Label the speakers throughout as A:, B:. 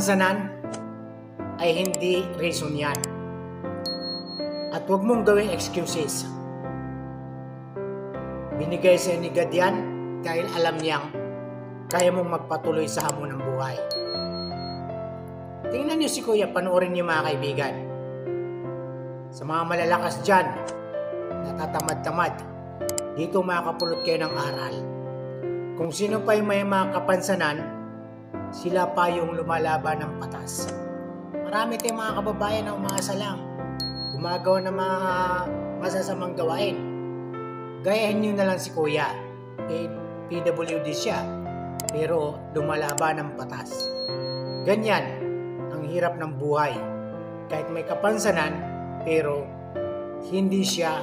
A: kapansanan ay hindi reason yan. At huwag mong gawing excuses. Binigay sa ni God yan dahil alam niyang kaya mong magpatuloy sa hamon ng buhay. Tingnan niyo si Kuya, panoorin niyo mga kaibigan. Sa mga malalakas dyan, natatamad-tamad, dito makakapulot kayo ng aral. Kung sino pa yung may mga kapansanan, sila pa yung lumalaban ng patas. Marami tayong mga kababayan na umaasa lang, gumagawa ng mga masasamang gawain. Gayahin nyo na lang si Kuya. PWD siya, pero lumalaban ng patas. Ganyan ang hirap ng buhay. Kahit may kapansanan, pero hindi siya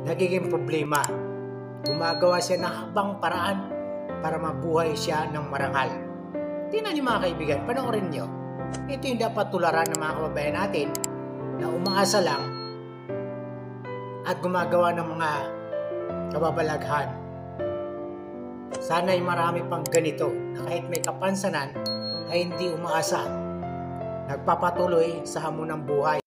A: nagiging problema. Gumagawa siya ng habang paraan para mabuhay siya ng marangal. Tingnan niyo mga kaibigan, panoorin niyo. Ito yung dapat tularan ng mga kababayan natin na umaasa lang at gumagawa ng mga kababalaghan. Sana'y marami pang ganito na kahit may kapansanan ay hindi umaasa, nagpapatuloy sa hamon ng buhay.